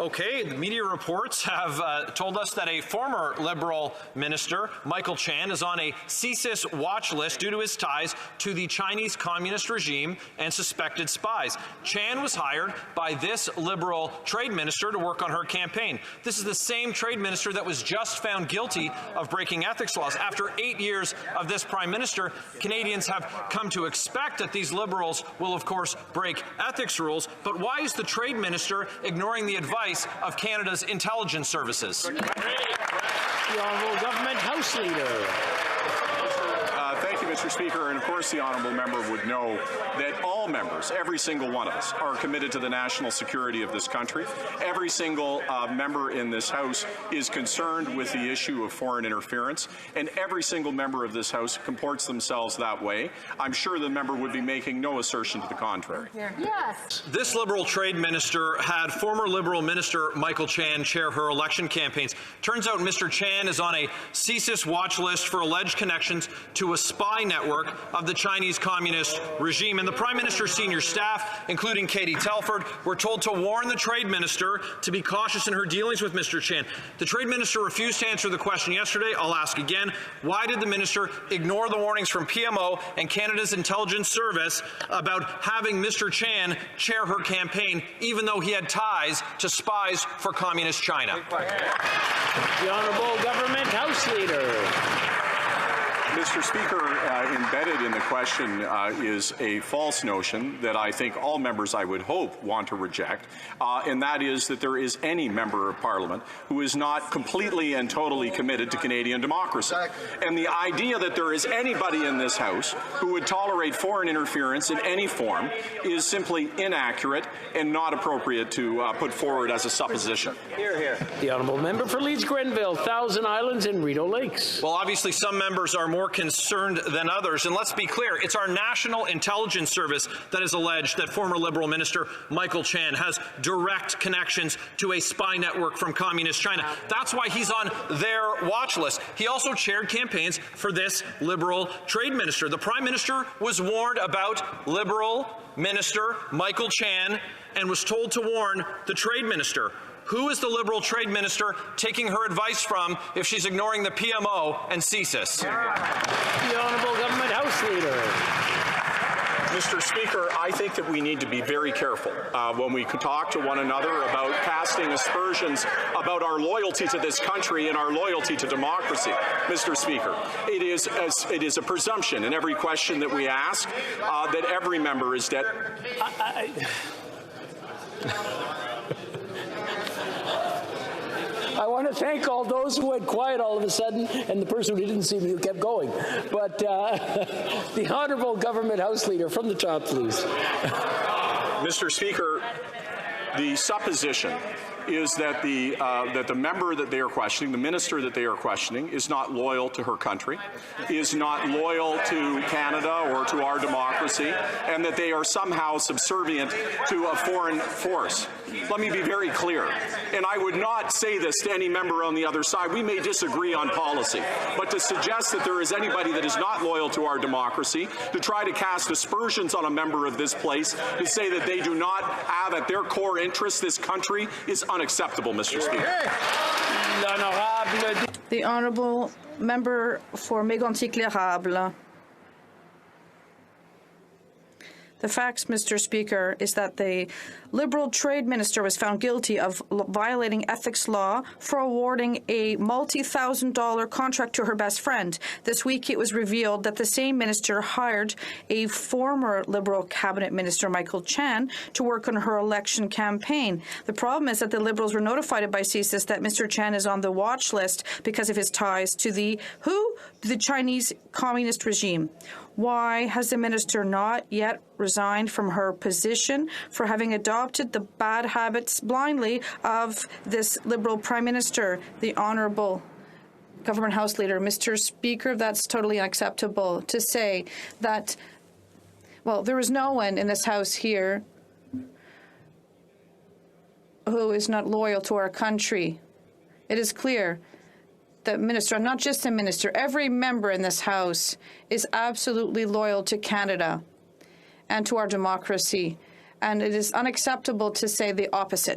Okay, the media reports have told us that a former Liberal minister, Michael Chan, is on a CSIS watch list due to his ties to the Chinese Communist regime and suspected spies. Chan was hired by this Liberal trade minister to work on her campaign. This is the same trade minister that was just found guilty of breaking ethics laws. After 8 years of this Prime Minister, Canadians have come to expect that these Liberals will, of course, break ethics rules. But why is the trade minister ignoring the advice of Canada's intelligence services? The Honourable Government House Leader. Thank you, Mr. Speaker. And of course, the honourable member would know that all members, every single one of us, are committed to the national security of this country. Every single member in this House is concerned with the issue of foreign interference, and every single member of this House comports themselves that way. I'm sure the member would be making no assertion to the contrary. Yes. This Liberal trade minister had former Liberal minister Michael Chan chair her election campaigns. Turns out Mr. Chan is on a CSIS watch list for alleged connections to a spy network of the Chinese Communist regime. And the Prime Minister's senior staff, including Katie Telford, were told to warn the trade minister to be cautious in her dealings with Mr. Chan. The trade minister refused to answer the question yesterday. I'll ask again. Why did the minister ignore the warnings from PMO and Canada's intelligence service about having Mr. Chan chair her campaign, even though he had ties to spies for Communist China? The Honourable Government House Leader. Mr. Speaker, embedded in the question is a false notion that I think all members, I would hope, want to reject, and that is that there is any member of Parliament who is not completely and totally committed to Canadian democracy. And the idea that there is anybody in this House who would tolerate foreign interference in any form is simply inaccurate and not appropriate to put forward as a supposition. Hear, hear. The Honourable Member for Leeds Grenville, Thousand Islands and Rideau Lakes. Well, obviously some members are more concerned than others, and let's be clear, it's our National Intelligence Service that has alleged that former Liberal Minister Michael Chan has direct connections to a spy network from Communist China. That's why he's on their watch list. He also chaired campaigns for this Liberal trade minister. The Prime Minister was warned about Liberal Minister Michael Chan and was told to warn the trade minister. Who is the Liberal trade minister taking her advice from if she's ignoring the PMO and CSIS? The Honourable Government House Leader. Mr. Speaker, I think that we need to be very careful when we talk to one another about casting aspersions about our loyalty to this country and our loyalty to democracy. Mr. Speaker, it is a presumption in every question that we ask that every member is dead. I want to thank all those who went quiet all of a sudden and the person who didn't see me who kept going. But the Honourable Government House Leader from the top, please. Mr. Speaker, the supposition is that the member that they are questioning, the minister that they are questioning, is not loyal to her country, is not loyal to Canada or to our democracy, and that they are somehow subservient to a foreign force. Let me be very clear, and I would not say this to any member on the other side. We may disagree on policy, but to suggest that there is anybody that is not loyal to our democracy, to try to cast aspersions on a member of this place, to say that they do not have at their core interest this country, is unacceptable, Mr. Speaker. The Honourable Member for Mégantic-L'Érable. The facts, Mr. Speaker, is that the Liberal Trade Minister was found guilty of violating ethics law for awarding a multi-$1,000 contract to her best friend. This week it was revealed that the same minister hired a former Liberal cabinet minister, Michael Chan, to work on her election campaign. The problem is that the Liberals were notified by CSIS that Mr. Chan is on the watch list because of his ties to the Chinese Communist regime. Why has the minister not yet resigned from her position for having adopted the bad habits blindly of this Liberal Prime Minister? The Honourable Government House Leader. Mr. Speaker, that's totally unacceptable to say that, well, there is no one in this House here who is not loyal to our country. It is clear that minister, not just the minister, every member in this House is absolutely loyal to Canada and to our democracy. And it is unacceptable to say the opposite.